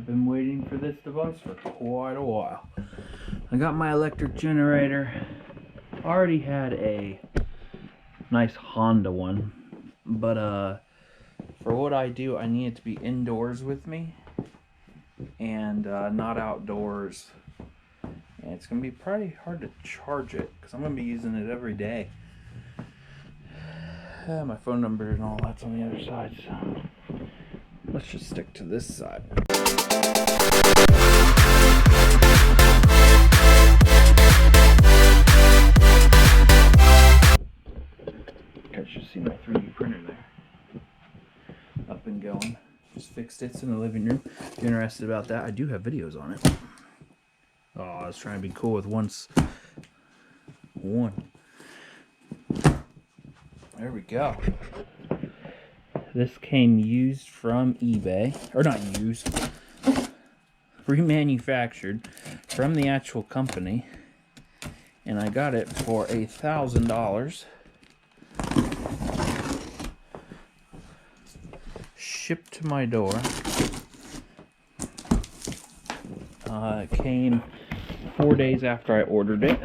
been waiting for this device for quite a while. I got my electric generator. Already had a nice Honda one, but for what I do, I need it to be indoors with me and not outdoors. And it's gonna be pretty hard to charge it because I'm gonna be using it every day. My phone number and all that's on the other side, so let's just stick to this side. You guys should see my 3D printer there. Up and going. Just fixed it. It's in the living room. If you're interested about that, I do have videos on it. Oh, I was trying to be cool with one. There we go. This came used from eBay, or not used, remanufactured from the actual company, and I got it for $1,000. Shipped to my door. It came 4 days after I ordered it.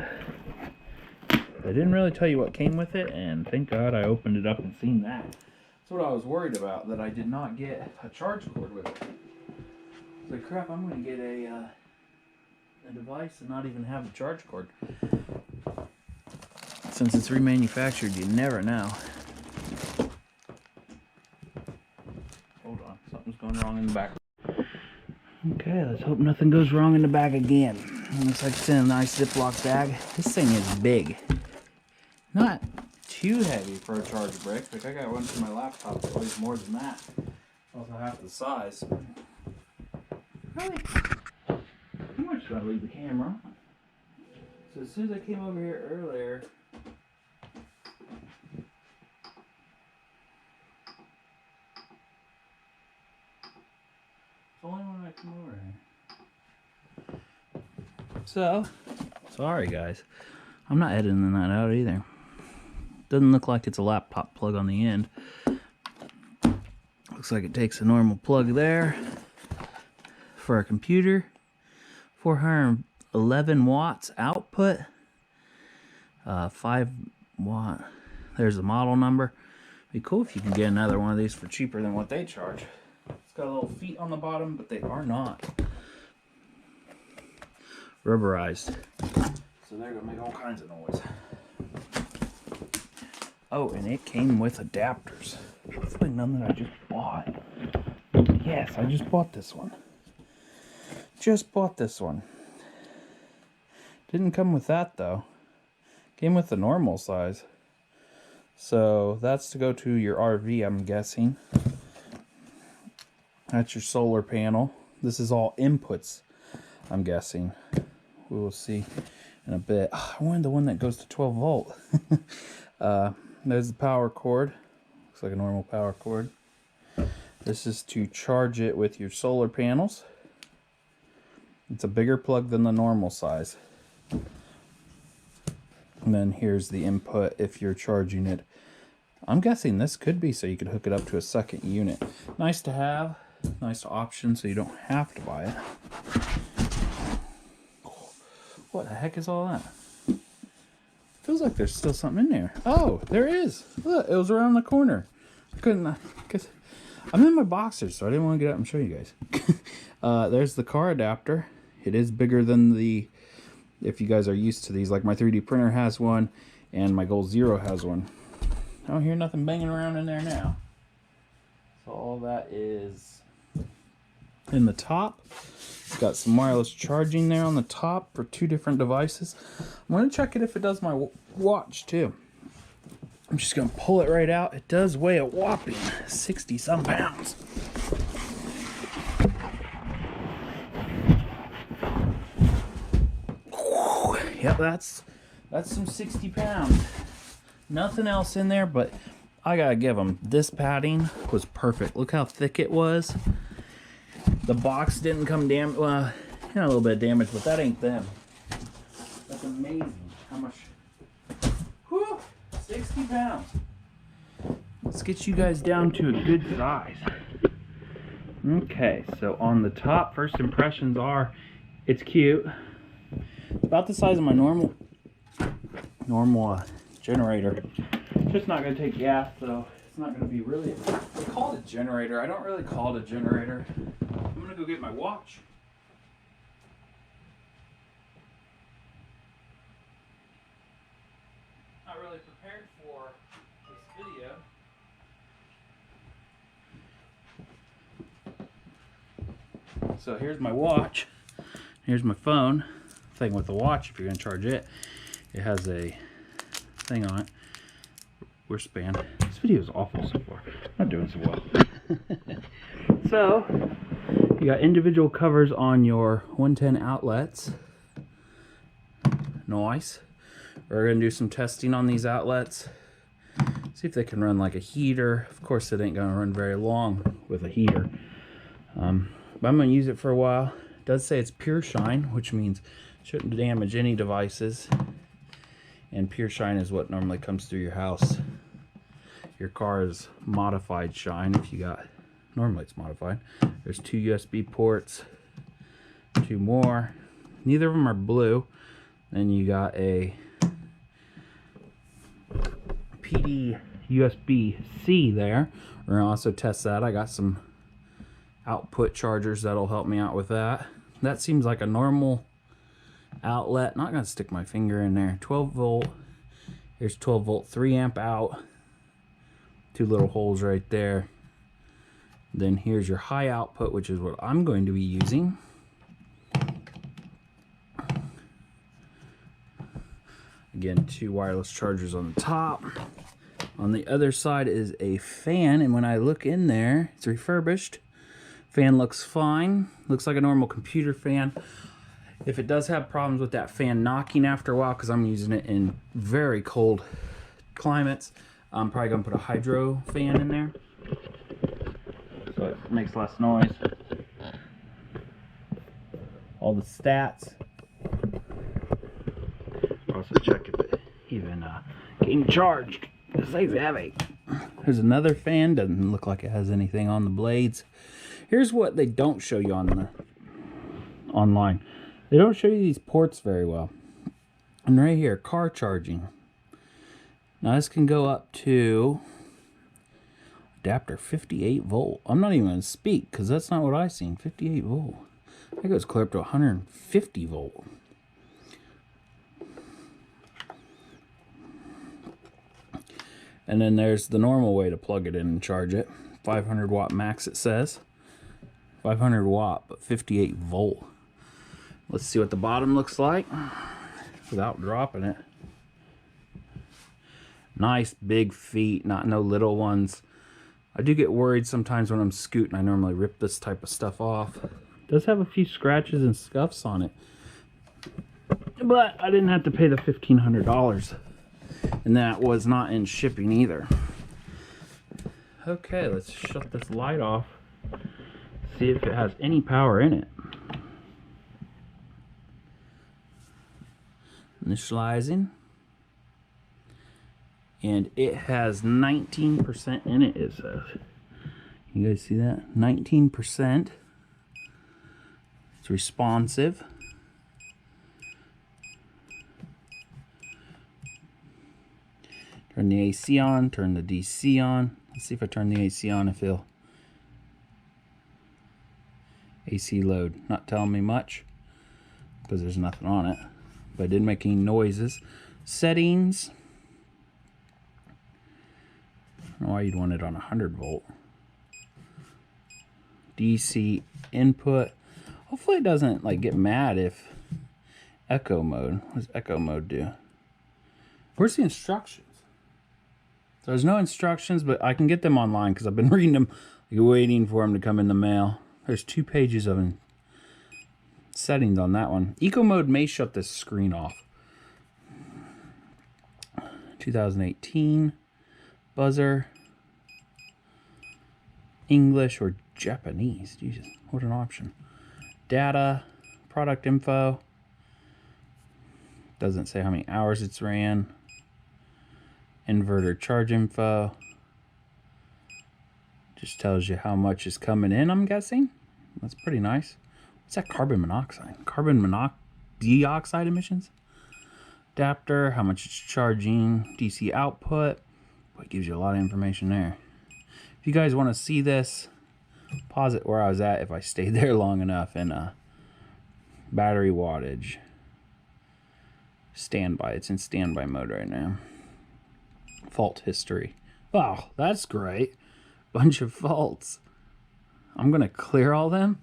They didn't really tell you what came with it, and thank God I opened it up and seen that. That's what I was worried about, that I did not get a charge cord with it. So crap, I'm going to get a device and not even have a charge cord. Since it's remanufactured, you never know. Hold on, something's going wrong in the back. Okay, let's hope nothing goes wrong in the bag again. Looks like it's in a nice Ziploc bag. This thing is big. Not too heavy for a charge brick. Like I got one for my laptop that weighs more than that. Also half the size. Really? How much did I leave the camera? So as soon as I came over here earlier, it's only when I come over here. So, sorry guys. I'm not editing that out either. Doesn't look like it's a laptop plug on the end. Looks like it takes a normal plug there for a computer. 411 watts output. 5 watt. There's the model number. Be cool if you can get another one of these for cheaper than what they charge. It's got little feet on the bottom, but they are not rubberized. So they're gonna make all kinds of noise. Oh, and it came with adapters. Hopefully none that I just bought. Yes, I just bought this one. Just bought this one. Didn't come with that though. Came with the normal size. So that's to go to your RV, I'm guessing. That's your solar panel. This is all inputs, I'm guessing. We will see in a bit. I wanted the one that goes to 12 volt. There's the power cord. Looks like a normal power cord. This is to charge it with your solar panels. It's a bigger plug than the normal size. And then here's the input if you're charging it. I'm guessing this could be so you could hook it up to a second unit. Nice to have. Nice option so you don't have to buy it. What the heck is all that? Feels like there's still something in there. Oh, there is. Look, it was around the corner. I couldn't, cause I'm in my boxers, so I didn't want to get out and show you guys. There's the car adapter. It is bigger than the, if you guys are used to these, like my 3D printer has one and my Goal Zero has one. I don't hear nothing banging around in there now. So all that is in the top. It's got some wireless charging there on the top for 2 different devices. I'm going to check it if it does my watch too. I'm just going to pull it right out. It does weigh a whopping 60 some pounds. Yep, that's some 60 pounds. Nothing else in there, but I gotta give them, this padding was perfect. Look how thick it was. The box didn't come damaged. Well, a little bit of damage, but that ain't them. That's amazing. How much? Whew, 60 pounds. Let's get you guys down to a good size. Okay, so on the top, first impressions are, it's cute. It's about the size of my normal generator. It's just not going to take gas, so it's not going to be really. They call it a generator. I don't really call it a generator. I'm going to go get my watch. Not really prepared for this video. So here's my watch. Here's my phone. Thing with the watch, if you're going to charge it, it has a thing on it. Wristband. This video is awful so far. Not doing so well. So you got individual covers on your 110 outlets. Nice. We're going to do some testing on these outlets. See if they can run like a heater. Of course, it ain't going to run very long with a heater. But I'm going to use it for a while. It does say it's pure shine, which means it shouldn't damage any devices. And pure shine is what normally comes through your house. Your car is modified shine if you got, normally it's modified. There's 2 USB ports, 2 more. Neither of them are blue. Then you got a PD USB-C there. We're gonna also test that. I got some output chargers that'll help me out with that. That seems like a normal outlet. Not gonna stick my finger in there. 12 volt. Here's 12 volt, 3 amp out. 2 little holes right there. Then here's your high output, which is what I'm going to be using. Again, 2 wireless chargers on the top. On the other side is a fan, and when I look in there, it's refurbished. Fan looks fine. Looks like a normal computer fan. If it does have problems with that fan knocking after a while, because I'm using it in very cold climates, I'm probably going to put a hydro fan in there so it makes less noise. All the stats. Also check if it even getting charged. This thing's heavy. There's another fan. Doesn't look like it has anything on the blades. Here's what they don't show you on the online. They don't show you these ports very well. And right here, car charging. Now this can go up to adapter 58 volt. I'm not even going to speak because that's not what I seen. 58 volt. That goes clear up to 150 volt. And then there's the normal way to plug it in and charge it. 500 watt max it says. 500 watt, but 58 volt. Let's see what the bottom looks like without dropping it. Nice big feet, no little ones. I do get worried sometimes when I'm scooting. I normally rip this type of stuff off. It does have a few scratches and scuffs on it, but I didn't have to pay the $1,500, and that was not in shipping either. Okay, let's shut this light off. See if it has any power in it. Initializing. And it has 19% in it, it says. You guys see that? 19%. It's responsive. Turn the AC on, turn the DC on. Let's see if I turn the AC on if it'll. AC load, not telling me much because there's nothing on it, but it didn't make any noises. Settings. I don't know why you'd want it on 100 volt. DC input. Hopefully it doesn't like get mad if echo mode. What does echo mode do? Where's the instructions? There's no instructions, but I can get them online because I've been reading them, like, waiting for them to come in the mail. There's 2 pages of settings on that one. Eco mode may shut this screen off. 2018. Buzzer. English or Japanese. Jesus, what an option. Data. Product info. Doesn't say how many hours it's ran. Inverter charge info. Just tells you how much is coming in, I'm guessing. That's pretty nice. What's that? Carbon monoxide. Dioxide emissions. Adapter, how much it's charging, DC output. Boy, it gives you a lot of information there. If you guys want to see this, pause it where I was at if I stayed there long enough. And battery wattage. Standby. It's in standby mode right now. Fault history. Wow, that's great. Bunch of faults. I'm going to clear all them.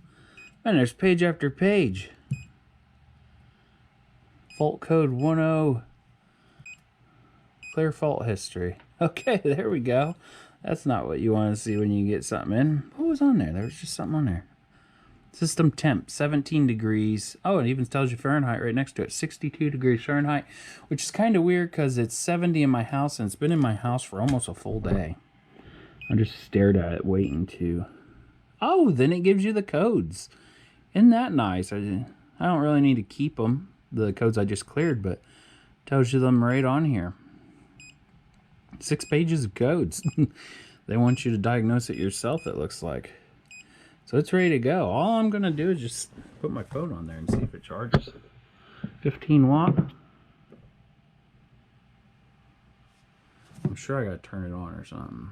Man, there's page after page. Fault code 10. Clear fault history. Okay, there we go. That's not what you want to see when you get something in. What was on there? There was just something on there. System temp, 17 degrees. Oh, it even tells you Fahrenheit right next to it. 62 degrees Fahrenheit, which is kind of weird because it's 70 in my house, and it's been in my house for almost a full day. I just stared at it waiting to... Oh, then it gives you the codes. Isn't that nice? I don't really need to keep them, the codes I just cleared, but tells you them right on here. 6 pages of codes. They want you to diagnose it yourself, it looks like. So it's ready to go. All I'm going to do is just put my phone on there and see if it charges. 15 watt. I'm sure I got to turn it on or something.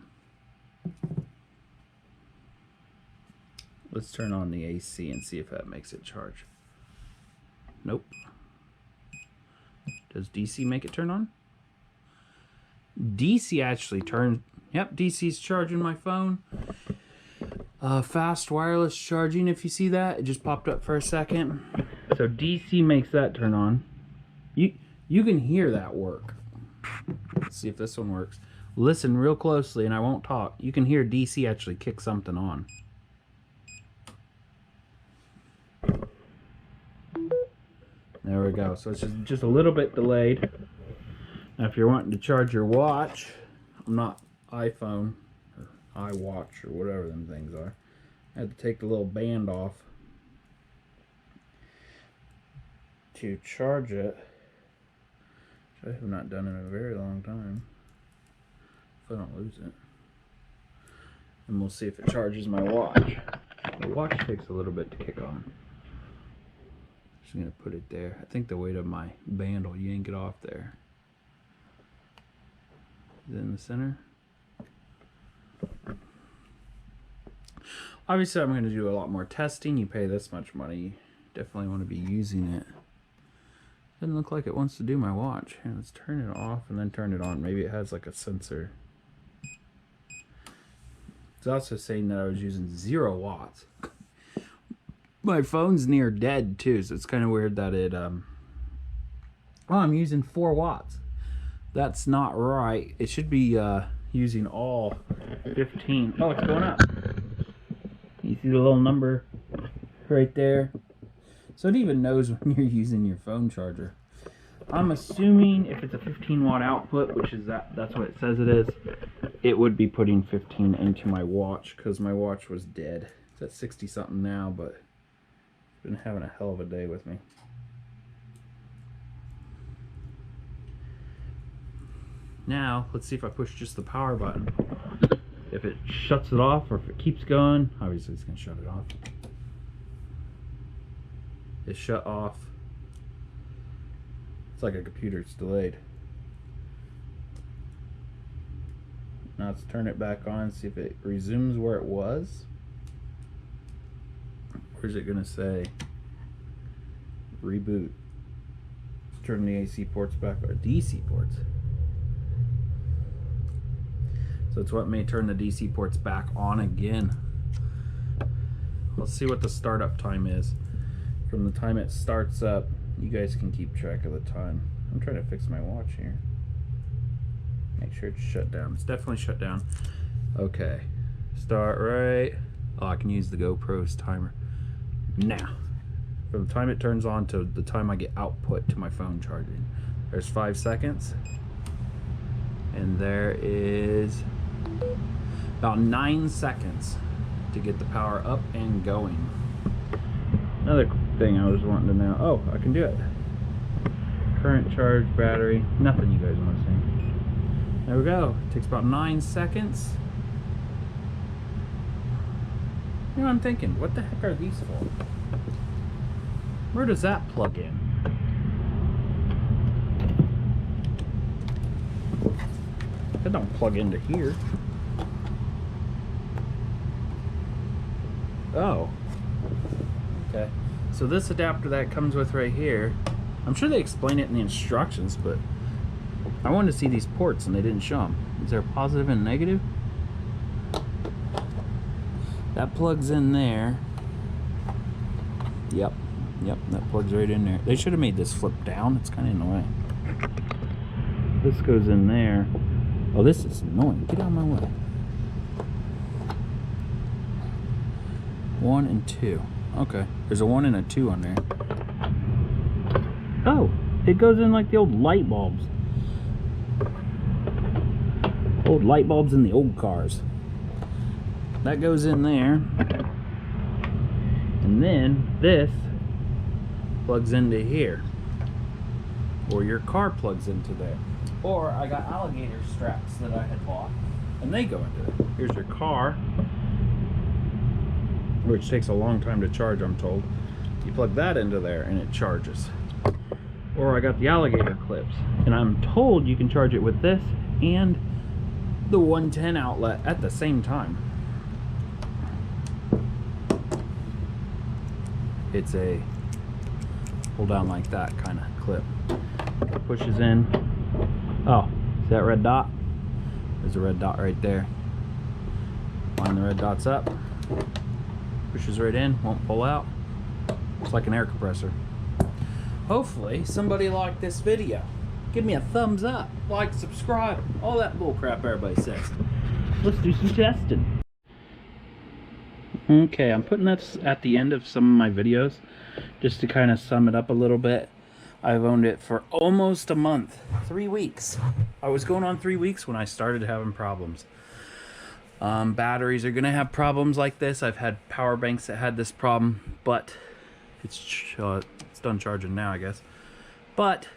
Let's turn on the AC and see if that makes it charge. Nope. Does DC make it turn on? DC actually turns... Yep, DC's charging my phone. Fast wireless charging, if you see that. It just popped up for a second. So DC makes that turn on. You can hear that work. Let's see if this one works. Listen real closely and I won't talk. You can hear DC actually kick something on. There we go. So it's just a little bit delayed. Now if you're wanting to charge your watch, I'm not iPhone or iWatch or whatever them things are. I had to take the little band off to charge it, which I have not done in a very long time. If I don't lose it. And we'll see if it charges my watch. The watch takes a little bit to kick on. Just gonna put it there. I think the weight of my band will yank it off there. Is it in the center? Obviously I'm going to do a lot more testing. You pay this much money, you definitely want to be using it. Doesn't look like it wants to do my watch. Here, let's turn it off and then turn it on. Maybe it has like a sensor. It's also saying that I was using 0 watts. My phone's near dead too, so it's kind of weird that it oh, I'm using 4 watts. That's not right. It should be using all 15. Oh, it's going up. You see the little number right there? So it even knows when you're using your phone charger. I'm assuming if it's a 15 watt output, which is that's what it says it is, it would be putting 15 into my watch because my watch was dead. It's at 60 something now, but it's been having a hell of a day with me. Now, let's see if I push just the power button. If it shuts it off or if it keeps going. Obviously it's going to shut it off. It shut off. It's like a computer, it's delayed. Now let's turn it back on, see if it resumes where it was. Or is it going to say reboot? Turn the AC ports back, or DC ports. So it's what may turn the DC ports back on again. Let's see what the startup time is. From the time it starts up, you guys can keep track of the time. I'm trying to fix my watch here. Make sure it's shut down. It's definitely shut down. Okay. Start right. Oh, I can use the GoPro's timer. Now, from the time it turns on to the time I get output to my phone charging, there's 5 seconds. And there is about 9 seconds to get the power up and going. Another thing I was wanting to know. Oh, I can do it. Current charge, battery, nothing you guys want to see. There we go. It takes about 9 seconds. You know, I'm thinking, what the heck are these for? Where does that plug in? It don't plug into here. Oh. Okay. So this adapter that comes with right here, I'm sure they explain it in the instructions, but I wanted to see these ports and they didn't show them. Is there a positive and negative? That plugs in there. Yep, that plugs right in there. They should have made this flip down. It's kind of in the way. This goes in there. Oh, this is annoying. Get out of my way. 1 and 2. Okay, there's a 1 and a 2 on there. Oh, it goes in like the old light bulbs. Old light bulbs in the old cars. That goes in there. And then this plugs into here. Or your car plugs into there. Or I got alligator straps that I had bought, and they go into it. Here's your car, which takes a long time to charge, I'm told. You plug that into there and it charges. Or I got the alligator clips, and I'm told you can charge it with this and the 110 outlet at the same time. It's a pull down like that kind of clip. It pushes in. Oh, see that red dot? There's a red dot right there. Line the red dots up. Pushes right in, won't pull out. It's like an air compressor. Hopefully somebody liked this video. Give me a thumbs up, like, subscribe, all that bull crap everybody says. Let's do some testing. Okay, I'm putting this at the end of some of my videos just to kind of sum it up a little bit. I've owned it for almost a month, 3 weeks. I was going on 3 weeks when I started having problems. Batteries are gonna have problems like this. I've had power banks that had this problem, but it's done charging now, I guess. But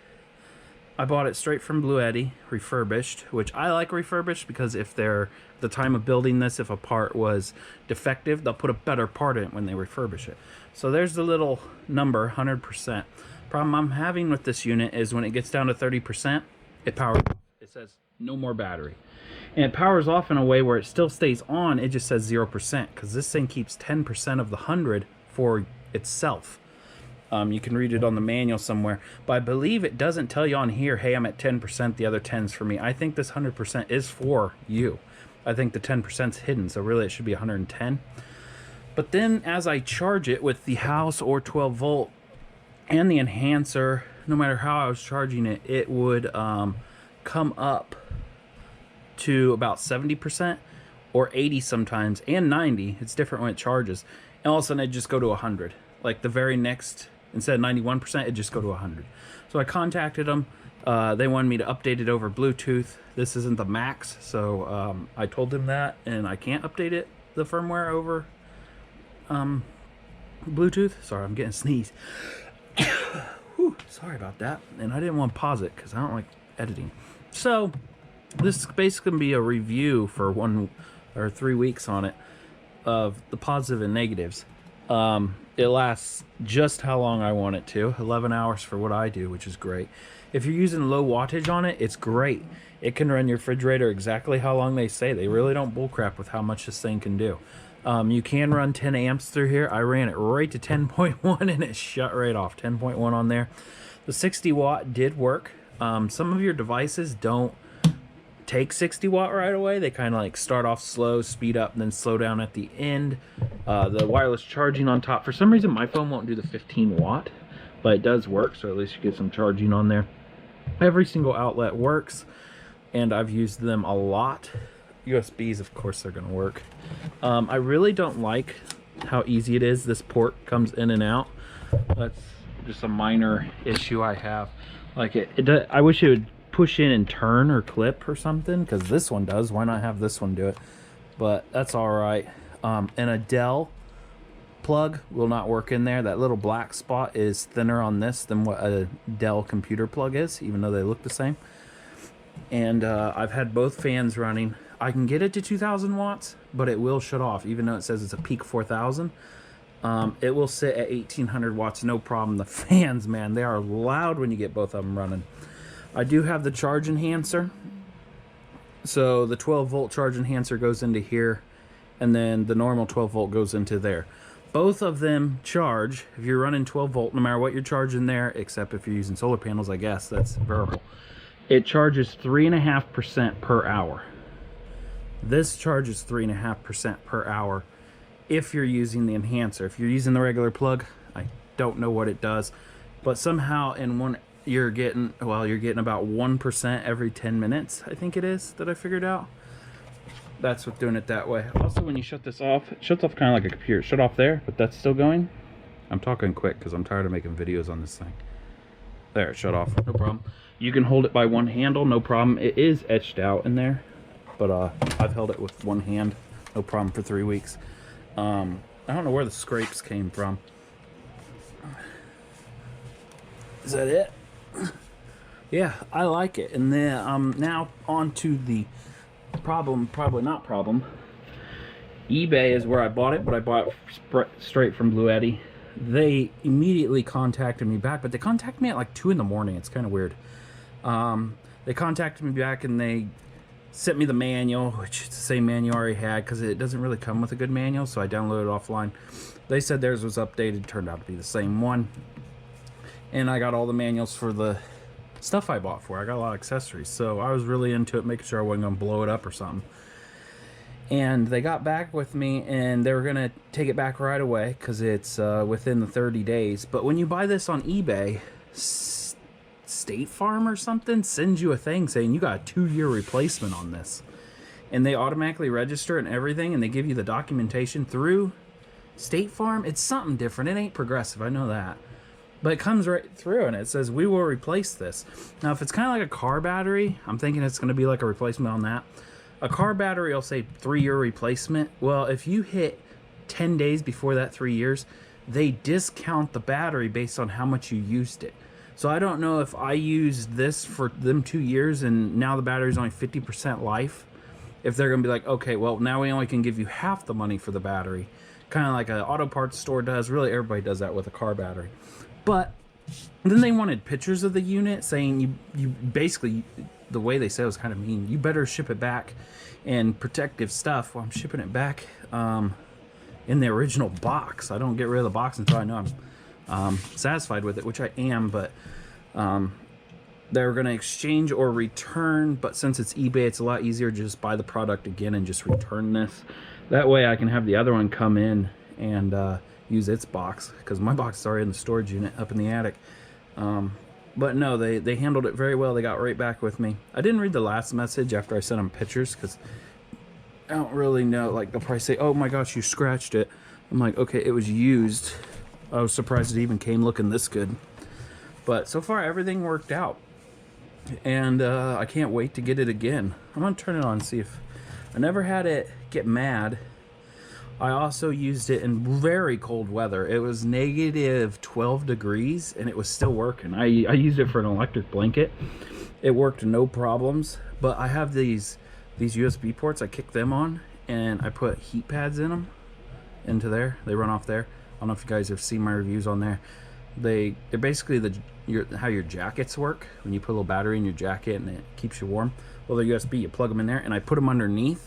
I bought it straight from BLUETTI, refurbished, which I like refurbished because if they're, the time of building this, if a part was defective, they'll put a better part in it when they refurbish it. So there's the little number, 100%. Problem I'm having with this unit is when it gets down to 30%, it powers off. It says no more battery. And it powers off in a way where it still stays on, it just says 0%, because this thing keeps 10% of the 100 for itself. You can read it on the manual somewhere, but I believe it doesn't tell you on here, hey, I'm at 10%, the other 10's for me. I think this 100% is for you. I think the 10%'s hidden, so really it should be 110. But then as I charge it with the house or 12 volt and the enhancer, no matter how I was charging it, it would come up to about 70% or 80 sometimes, and 90. It's different when it charges. And all of a sudden it'd just go to 100. Like the very next, instead of 91%, it'd just go to 100. So I contacted them. They wanted me to update it over Bluetooth. This isn't the max, so I told them that, and I can't update it, the firmware, over Bluetooth. Sorry, I'm getting a sneeze. Whew, sorry about that. And I didn't want to pause it because I don't like editing. So this is basically going to be a review for 1 or 3 weeks on it of the positive and negatives. It lasts just how long I want it to, 11 hours for what I do, which is great. If you're using low wattage on it, it's great. It can run your refrigerator exactly how long they say. They really don't bullcrap with how much this thing can do. You can run 10 amps through here. I ran it right to 10.1 and it shut right off. 10.1 on there. The 60 watt did work. Some of your devices don't take 60 watt right away. They kind of like start off slow, speed up, and then slow down at the end. The wireless charging on top, for some reason my phone won't do the 15 watt, but it does work, so at least you get some charging on there. Every single outlet works, and I've used them a lot. USBs, of course, they're gonna work. I really don't like how easy it is. This port comes in and out. That's just a minor issue I have. Like I wish it would push in and turn or clip or something, because this one does. Why not have this one do it? But that's all right. And a Dell plug will not work in there. That little black spot is thinner on this than what a Dell computer plug is, even though they look the same. And I've had both fans running. I can get it to 2,000 watts, but it will shut off, even though it says it's a peak 4,000. It will sit at 1,800 watts, no problem. The fans, man, they are loud when you get both of them running. I do have the charge enhancer. So the 12-volt charge enhancer goes into here, and then the normal 12-volt goes into there. Both of them charge, if you're running 12-volt, no matter what you're charging there, except if you're using solar panels, I guess, that's variable. It charges 3.5% per hour. This charges 3.5% per hour if you're using the enhancer. If you're using the regular plug, I don't know what it does, but somehow in one you're getting, well, you're getting about 1% every 10 minutes, I think it is, that I figured out. That's what's doing it that way. Also, when you shut this off, it shuts off kind of like a computer. Shut off there, but that's still going. I'm talking quick because I'm tired of making videos on this thing. There, it shut off, no problem. You can hold it by one handle, no problem. It is etched out in there, but I've held it with one hand, no problem, for 3 weeks. I don't know where the scrapes came from. Is that it? Yeah, I like it. And then now on to the problem, probably not problem. eBay is where I bought it, but I bought it straight from BLUETTI. They immediately contacted me back, but they contacted me at like 2 in the morning. It's kind of weird. They contacted me back and they sent me the manual, which is the same manual I already had because it doesn't really come with a good manual, so I downloaded it offline. They said theirs was updated, turned out to be the same one. And I got all the manuals for the stuff I bought for it. I got a lot of accessories, so I was really into it, making sure I wasn't going to blow it up or something. And they got back with me, and they were going to take it back right away because it's within the 30 days. But when you buy this on eBay, State Farm or something sends you a thing saying you got a 2-year replacement on this. And they automatically register it and everything, and they give you the documentation through State Farm. It's something different. It ain't Progressive, I know that. But it comes right through and it says, we will replace this. Now, if it's kind of like a car battery, I'm thinking it's going to be like a replacement on that. A car battery will say 3-year replacement. Well, if you hit 10 days before that 3 years, they discount the battery based on how much you used it. So I don't know if I used this for them 2 years and now the battery's only 50% life. If they're going to be like, okay, well, now we only can give you half the money for the battery. Kind of like an auto parts store does. Really, everybody does that with a car battery. But then they wanted pictures of the unit saying you basically, the way they said it was kind of mean, you better ship it back in protective stuff. Well, I'm shipping it back in the original box. I don't get rid of the box until I know I'm satisfied with it, which I am, but they're going to exchange or return, but since it's eBay, it's a lot easier to just buy the product again and just return this. That way I can have the other one come in and use its box, because my box is already in the storage unit up in the attic. But no, they handled it very well. They got right back with me. I didn't read the last message after I sent them pictures because I don't really know. Like, they'll probably say, oh my gosh, you scratched it. I'm like, okay, it was used. I was surprised it even came looking this good. But so far everything worked out, and I can't wait to get it again. I'm gonna turn it on and see if I never had it get mad. I also used it in very cold weather. It was negative 12 degrees and it was still working. I used it for an electric blanket. It worked no problems, but I have these USB ports. I kick them on and I put heat pads in them into there. They run off there. I don't know if you guys have seen my reviews on there. They're basically how your jackets work. When you put a little battery in your jacket and it keeps you warm. Well, they're USB, you plug them in there, and I put them underneath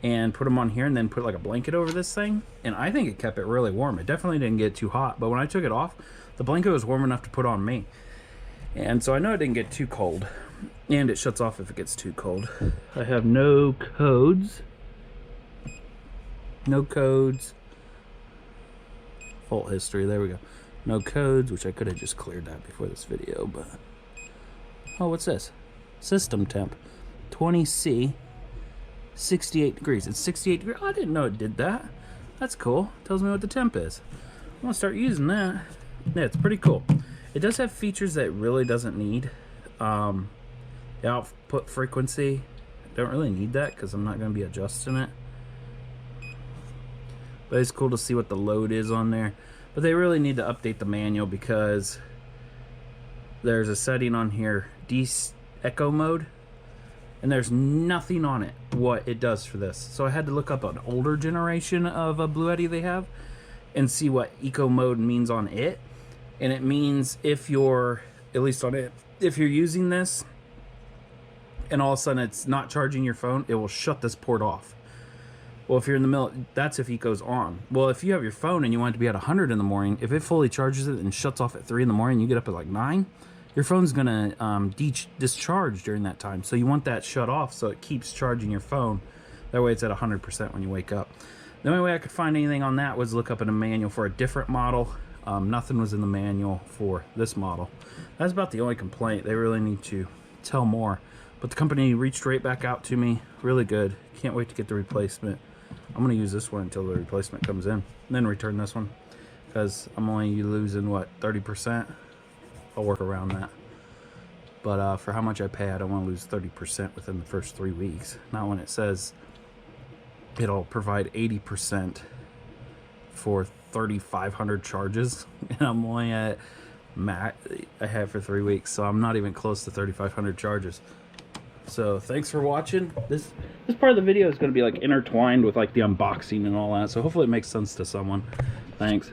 and put them on here and then put like a blanket over this thing, and I think it kept it really warm. It definitely didn't get too hot, but when I took it off, the blanket was warm enough to put on me, and so I know it didn't get too cold, and it shuts off if it gets too cold. I have no codes, fault history, there we go, no codes, which I could have just cleared that before this video, but oh, what's this? System temp 20C, 68 degrees. It's 68 degrees. I didn't know it did that. That's cool. Tells me what the temp is. I'm gonna start using that. Yeah, it's pretty cool. It does have features that it really doesn't need. The output frequency, I don't really need that because I'm not gonna be adjusting it. But it's cool to see what the load is on there. But they really need to update the manual because there's a setting on here, Echo mode. and there's nothing on it what it does for this. So I had to look up an older generation of a BLUETTI they have and see what eco mode means on it. And it means if you're, at least on it, if you're using this and all of a sudden it's not charging your phone, it will shut this port off. Well, if you're in the middle, that's if eco's on. Well, if you have your phone and you want it to be at 100 in the morning, if it fully charges it and shuts off at 3 in the morning, you get up at like 9, your phone's gonna discharge during that time. So you want that shut off so it keeps charging your phone. That way it's at 100% when you wake up. The only way I could find anything on that was look up in a manual for a different model. Nothing was in the manual for this model. That's about the only complaint. They really need to tell more. But the company reached right back out to me. Really good. Can't wait to get the replacement. I'm going to use this one until the replacement comes in. And then return this one. Because I'm only losing, what, 30%? I'll work around that. But for how much I pay, I don't want to lose 30% within the first 3 weeks. Not when it says it'll provide 80% for 3,500 charges. And I'm only at I have for 3 weeks. So I'm not even close to 3,500 charges. So thanks for watching. This part of the video is going to be like intertwined with like the unboxing and all that. So hopefully it makes sense to someone. Thanks.